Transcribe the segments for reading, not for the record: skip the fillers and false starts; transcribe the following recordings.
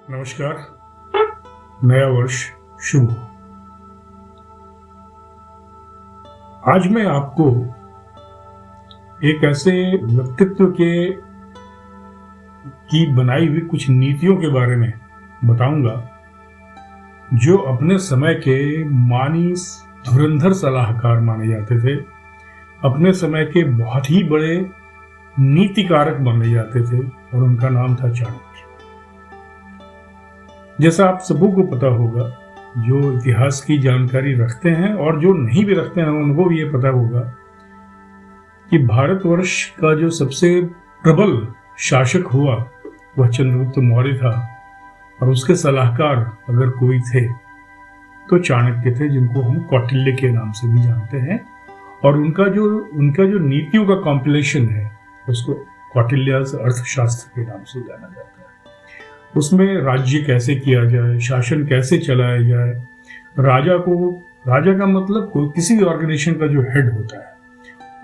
नमस्कार। नया वर्ष शुभ हो। आज मैं आपको एक ऐसे व्यक्तित्व की बनाई हुई कुछ नीतियों के बारे में बताऊंगा जो अपने समय के मानी धुरंधर सलाहकार माने जाते थे, अपने समय के बहुत ही बड़े नीतिकारक माने जाते थे और उनका नाम था चाणक्य। जैसा आप सबों को पता होगा, जो इतिहास की जानकारी रखते हैं और जो नहीं भी रखते हैं उनको भी ये पता होगा कि भारतवर्ष का जो सबसे प्रबल शासक हुआ वह चंद्रगुप्त मौर्य था और उसके सलाहकार अगर कोई थे तो चाणक्य थे, जिनको हम कौटिल्य के नाम से भी जानते हैं। और उनका जो नीतियों का कॉम्पिलेशन है उसको कौटिल्याज अर्थशास्त्र के नाम से जाना जाता है। उसमें राज्य कैसे किया जाए, शासन कैसे चलाया जाए, राजा का मतलब किसी भी ऑर्गेनाइजेशन का जो हेड होता है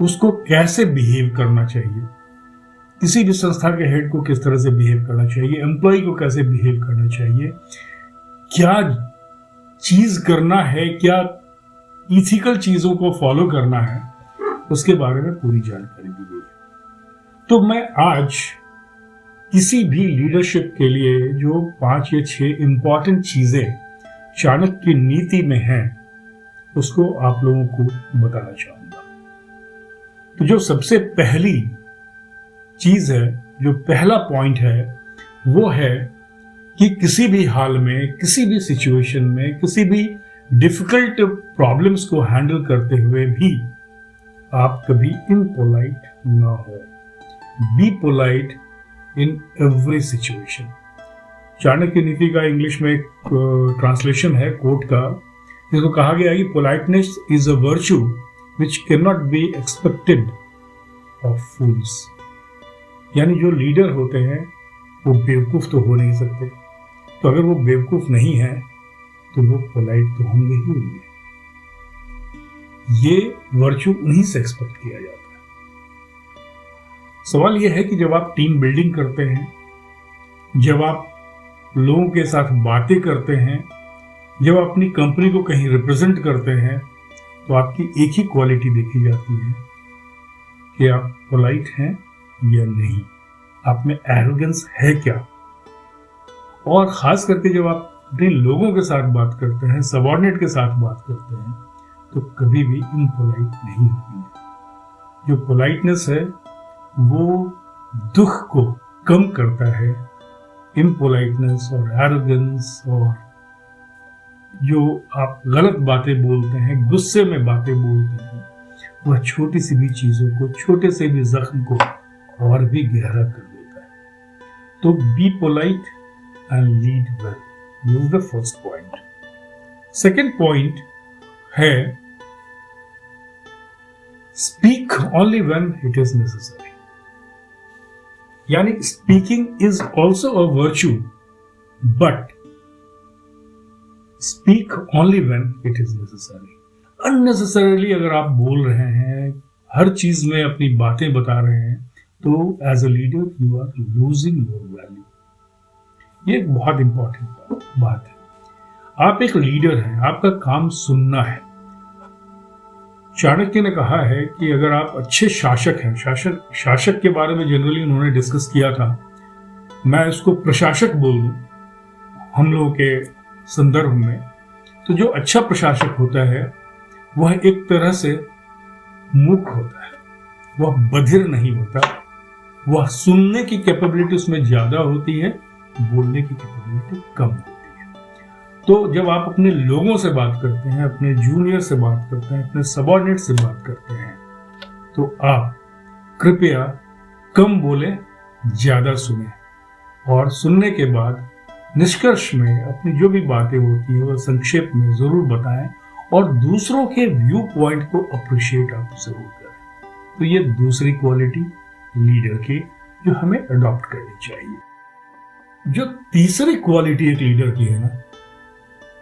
उसको कैसे बिहेव करना चाहिए, किसी भी संस्था के हेड को किस तरह से बिहेव करना चाहिए, एम्प्लॉय को कैसे बिहेव करना चाहिए, क्या चीज करना है, क्या इथिकल चीजों को फॉलो करना है, उसके बारे में पूरी जानकारी दी गई है। तो मैं आज किसी भी लीडरशिप के लिए जो 5 या 6 इंपॉर्टेंट चीजें चाणक्य की नीति में हैं उसको आप लोगों को बताना चाहूंगा। तो जो सबसे पहली चीज है, जो पहला पॉइंट है, वो है कि किसी भी हाल में, किसी भी सिचुएशन में, किसी भी डिफिकल्ट प्रॉब्लम्स को हैंडल करते हुए भी आप कभी इम्पोलाइट ना हो। Be polite in every situation. Chanakya नीति का इंग्लिश में एक ट्रांसलेशन है कोट का, जिसको कहा गया है कि politeness is a virtue which can not be expected of fools. यानी जो लीडर होते हैं वो बेवकूफ तो हो नहीं सकते, तो अगर वो बेवकूफ नहीं है तो वो पोलाइट तो होंगे ही होंगे। ये वर्च्यू उन्हीं से एक्सपेक्ट किया जाता है। सवाल यह है कि जब आप टीम बिल्डिंग करते हैं, जब आप लोगों के साथ बातें करते हैं, जब आप अपनी कंपनी को कहीं रिप्रेजेंट करते हैं, तो आपकी एक ही क्वालिटी देखी जाती है कि आप पोलाइट हैं या नहीं, आप में एरोगेंस है क्या। और खास करके जब आप अपने लोगों के साथ बात करते हैं, सबऑर्डिनेट के साथ बात करते हैं, तो कभी भी इम्पोलाइट नहीं होगी। जो पोलाइटनेस है वो दुख को कम करता है। इम्पोलाइटनेस और एरोगेंस और जो आप गलत बातें बोलते हैं, गुस्से में बातें बोलते हैं, वह छोटी सी भी चीजों को, छोटे से भी जख्म को और भी गहरा कर देता है। तो be polite and lead well, this is the first point. Second point है speak only when it is necessary. यानी speaking is also a virtue, but speak only when it is necessary. Unnecessarily अगर आप बोल रहे हैं, हर चीज में अपनी बातें बता रहे हैं, तो as a leader you are losing your value. ये एक बहुत इंपॉर्टेंट बात है। आप एक लीडर हैं, आपका काम सुनना है। चाणक्य ने कहा है कि अगर आप अच्छे शासक हैं, शासक के बारे में जनरली उन्होंने डिस्कस किया था, मैं इसको प्रशासक बोल दूं हम लोगों के संदर्भ में, तो जो अच्छा प्रशासक होता है वह एक तरह से मूक होता है, वह बधिर नहीं होता, वह सुनने की कैपेबिलिटी उसमें ज्यादा होती है, बोलने की कैपेबिलिटी कम होती है। तो जब आप अपने लोगों से बात करते हैं, अपने जूनियर से बात करते हैं, अपने सबऑर्डिनेट से बात करते हैं, तो आप कृपया कम बोलें, ज्यादा सुने, और सुनने के बाद निष्कर्ष में अपनी जो भी बातें होती है वह संक्षेप में जरूर बताएं और दूसरों के व्यू पॉइंट को अप्रिशिएट आप जरूर करें। तो ये दूसरी क्वालिटी लीडर की जो हमें अडॉप्ट करनी चाहिए। जो तीसरी क्वालिटी एक लीडर की है ना,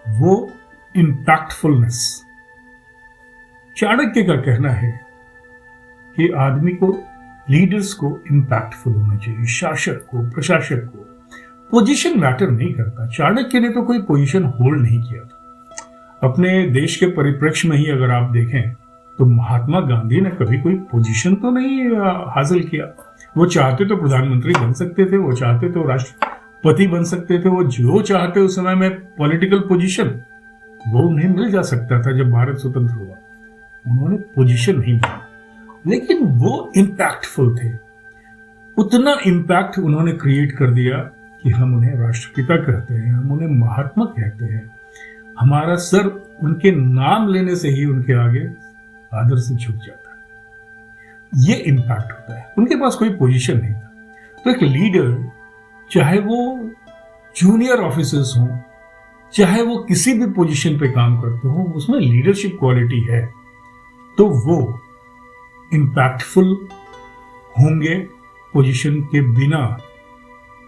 वो इम्पैक्टफुलनेस। चाणक्य का कहना है कि आदमी को, लीडर्स को इम्पैक्टफुल होना चाहिए, शासक को, प्रशासक को पोजीशन मैटर नहीं करता। चाणक्य ने तो कोई पोजीशन होल्ड नहीं किया था। अपने देश के परिप्रेक्ष्य में ही अगर आप देखें तो महात्मा गांधी ने कभी कोई पोजीशन तो नहीं हासिल किया। वो चाहते तो प्रधानमंत्री बन सकते थे, वो चाहते तो राष्ट्रपति बन सकते थे, वो जो चाहते उस समय में पॉलिटिकल पोजीशन वो उन्हें मिल जा सकता था। जब भारत स्वतंत्र हुआ उन्होंने पोजीशन नहीं बना, लेकिन वो इम्पैक्टफुल थे। उतना इम्पैक्ट उन्होंने क्रिएट कर दिया कि हम उन्हें राष्ट्रपिता कहते हैं, हम उन्हें महात्मा कहते हैं। हमारा सर उनके नाम लेने से ही उनके आगे आदर से झुक जाता है। ये इम्पैक्ट होता है। उनके पास कोई पोजीशन नहीं था। तो एक लीडर, चाहे वो जूनियर ऑफिसर्स हों, चाहे वो किसी भी पोजीशन पे काम करते हो, उसमें लीडरशिप क्वालिटी है तो वो इम्पैक्टफुल होंगे। पोजीशन के बिना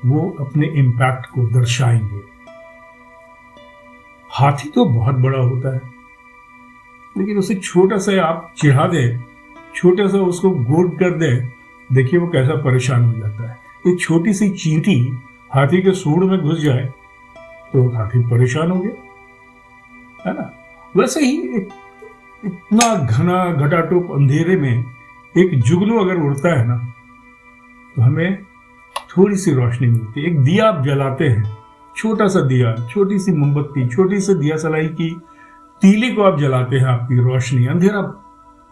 वो अपने इम्पैक्ट को दर्शाएंगे। हाथी तो बहुत बड़ा होता है, लेकिन उसे छोटा सा आप चिढ़ा दें, छोटा सा उसको गोद कर दें, देखिए वो कैसा परेशान हो जाता है। एक छोटी सी चींटी हाथी के सूंड में घुस जाए तो हाथी परेशान हो गया, है ना। वैसे ही इतना घना घटाटोप अंधेरे में एक जुगनू अगर उड़ता है ना तो हमें थोड़ी सी रोशनी मिलती है। एक दिया आप जलाते हैं, छोटा सा दिया, छोटी सी मोमबत्ती, छोटी सी दिया सलाई की तीली को आप जलाते हैं, आपकी रोशनी, अंधेरा,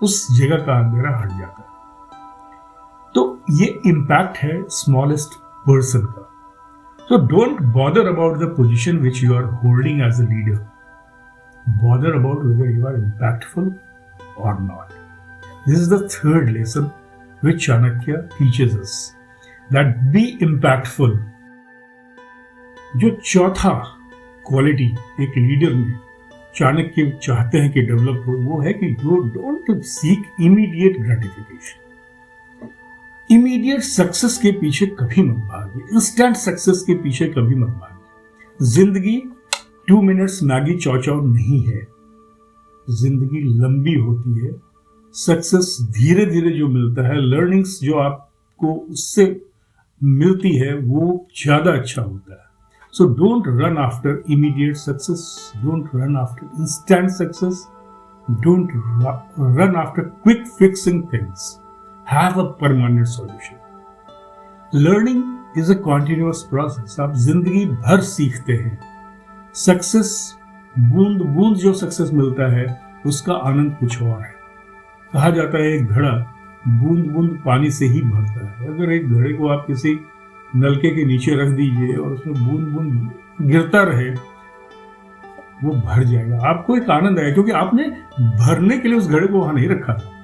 उस जगह का अंधेरा हट जाता है। तो ये इम्पैक्ट है स्मॉलेस्ट पर्सन का। So don't bother about the position which you are holding as a leader. Bother about whether you are impactful or not. This is the third lesson which Chanakya teaches us, that be impactful. जो चौथा quality एक leader में चाणक्य चाहते हैं कि develop हो, वो है कि don't seek immediate gratification. Immediate success के पीछे कभी मत भागिए, इंस्टेंट सक्सेस के पीछे कभी मत भागिए। जिंदगी 2 मिनट्स मैगी चौचाव नहीं है। जिंदगी लंबी होती है। सक्सेस धीरे धीरे जो मिलता है, लर्निंग्स जो आपको उससे मिलती है, वो ज्यादा अच्छा होता है। So don't run after immediate success, don't run after instant success, don't run after quick fixing things. Have a permanent solution. Learning is a continuous process. आप जिंदगी भर सीखते हैं। सक्सेस बूंद बूंद जो सक्सेस मिलता है उसका आनंद कुछ और है। कहा जाता है एक घड़ा बूंद बूंद पानी से ही भरता है। अगर एक घड़े को आप किसी नलके के नीचे रख दीजिए और उसमें बूंद बूंद गिरता रहे, वो भर जाएगा। आपको एक आनंद आएगा क्योंकि आपने भरने के लिए उस घड़े को वहां नहीं रखा था।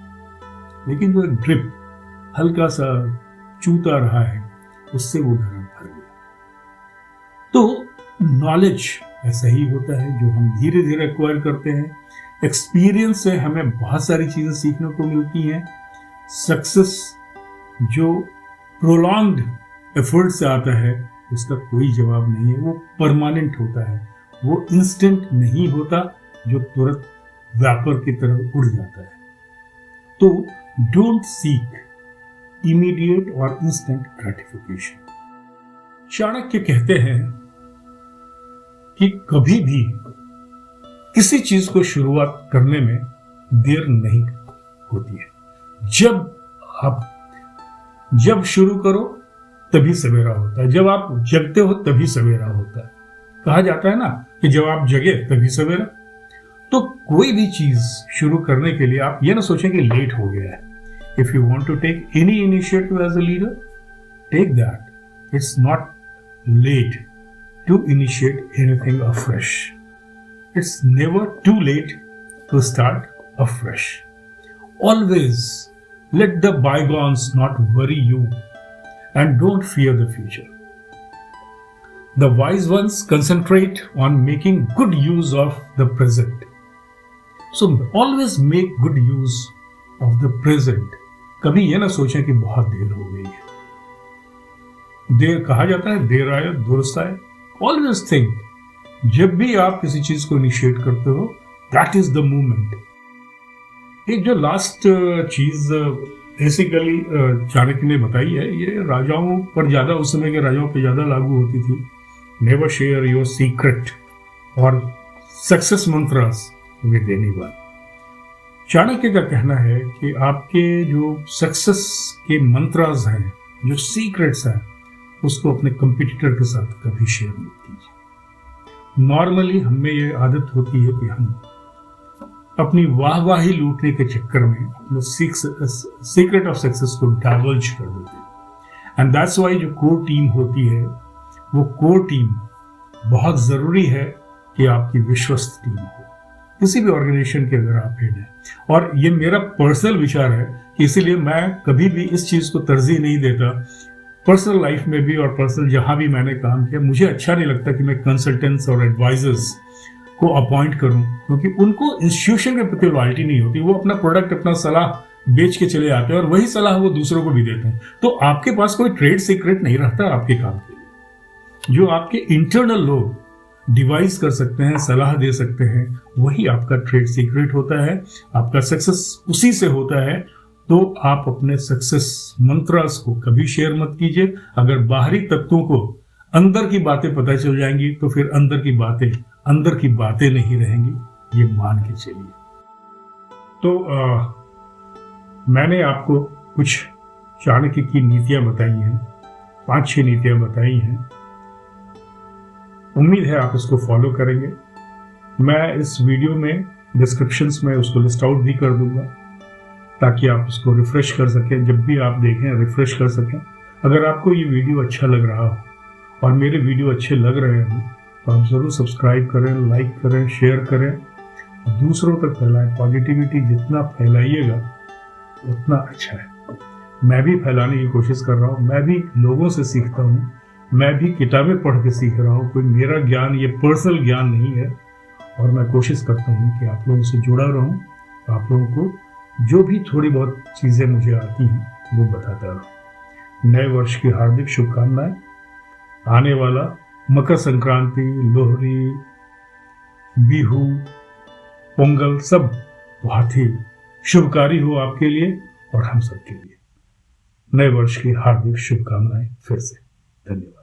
लेकिन जो एक ड्रिप हल्का सा चूता रहा है, उससे वो घड़ा भर गया। तो नॉलेज ऐसा ही होता है जो हम धीरे धीरे एक्वायर करते हैं। एक्सपीरियंस से हमें बहुत सारी चीजें सीखने को मिलती हैं। सक्सेस जो प्रोलॉन्ग्ड एफर्ट से आता है उसका कोई जवाब नहीं है। वो परमानेंट होता है, वो इंस्टेंट नहीं होता जो तुरंत व्यापर की तरह उड़ जाता है। तो डोंट सीक इमीडिएट और इंस्टेंट ग्रेटिफिकेशन। चाणक्य कहते हैं कि कभी भी किसी चीज को शुरुआत करने में देर नहीं होती है। जब शुरू करो तभी सवेरा होता है। जब आप जगते हो तभी सवेरा होता है। कहा जाता है ना कि जब आप जगे तभी सवेरा। तो कोई भी चीज शुरू करने के लिए आप ये ना सोचें कि लेट हो गया है। If you want to take any initiative as a leader, take that. It's not late to initiate anything afresh. It's never too late to start afresh. Always let the bygones not worry you, and don't fear the future. The wise ones concentrate on making good use of the present. So always make good use of the present. कभी ये ना सोचें कि बहुत देर हो गई है। देर कहा जाता है देर आए दुरुस्त आए। Always think, जब भी आप किसी चीज को इनिशिएट करते हो, that is the moment. एक जो लास्ट चीज बेसिकली चाणक्य ने बताई है, ये राजाओं पर ज्यादा, उस समय के राजाओं पर ज्यादा लागू होती थी। नेवर शेयर योर सीक्रेट और success mantras with anyone. Chanakya का कहना है कि आपके जो सक्सेस के मंत्रास हैं, जो सीक्रेट्स हैं, उसको अपने कंपटीटर के साथ कभी शेयर मत कीजिए। नॉर्मली हमें ये आदत होती है कि हम अपनी वाहवाही लूटने के चक्कर में अपने सीक्रेट ऑफ सक्सेस को डाइवर्ज कर देते हैं। एंड दैट्स वाई जो कोर टीम होती है, वो कोर टीम बहुत जरूरी है कि आपकी विश्वस्त टीम हो, किसी भी ऑर्गेनाइजेशन के अगर आप हेड हैं। और ये मेरा पर्सनल विचार है कि इसीलिए मैं कभी भी इस चीज को तरजीह नहीं देता। पर्सनल लाइफ में भी और पर्सनल जहां भी मैंने काम किया, मुझे अच्छा नहीं लगता कि मैं कंसल्टेंट्स और एडवाइजर्स को अपॉइंट करूं, क्योंकि उनको इंस्टीट्यूशन के प्रति लॉयल्टी नहीं होती। वो अपना प्रोडक्ट, अपना सलाह बेच के चले जाते हैं और वही सलाह वो दूसरों को भी देते हैं। तो आपके पास कोई ट्रेड सीक्रेट नहीं रहता आपके काम के लिए। जो आपके इंटरनल लोग डिवाइस कर सकते हैं, सलाह दे सकते हैं, वही आपका ट्रेड सीक्रेट होता है। आपका सक्सेस उसी से होता है। तो आप अपने सक्सेस मंत्रास को कभी शेयर मत कीजिए। अगर बाहरी तत्वों को अंदर की बातें पता चल जाएंगी तो फिर अंदर की बातें नहीं रहेंगी, ये मान के चलिए। तो मैंने आपको कुछ चाणक्य की नीतियां बताई हैं, 5-6 नीतियां बताई हैं। उम्मीद है आप इसको फॉलो करेंगे। मैं इस वीडियो में डिस्क्रिप्शंस में उसको लिस्ट आउट भी कर दूंगा, ताकि आप उसको रिफ्रेश कर सकें, जब भी आप देखें रिफ्रेश कर सकें। अगर आपको ये वीडियो अच्छा लग रहा हो और मेरे वीडियो अच्छे लग रहे हो तो आप ज़रूर सब्सक्राइब करें, लाइक करें, शेयर करें, दूसरों तक फैलाएं। पॉजिटिविटी जितना फैलाइएगा उतना अच्छा है। मैं भी फैलाने की कोशिश कर रहा हूँ, मैं भी लोगों से सीखता हूँ, मैं भी किताबें पढ़ के सीख रहा हूँ। कोई मेरा ज्ञान ये पर्सनल ज्ञान नहीं है, और मैं कोशिश करता हूँ कि आप लोगों से जुड़ा रहूँ, आप लोगों को जो भी थोड़ी बहुत चीज़ें मुझे आती हैं वो बताता रहूँ। नए वर्ष की हार्दिक शुभकामनाएं। आने वाला मकर संक्रांति, लोहरी, बिहू, पोंगल सब बहुत ही शुभकारी हो आपके लिए और हम सबके लिए। नए वर्ष की हार्दिक शुभकामनाएं फिर से। धन्यवाद।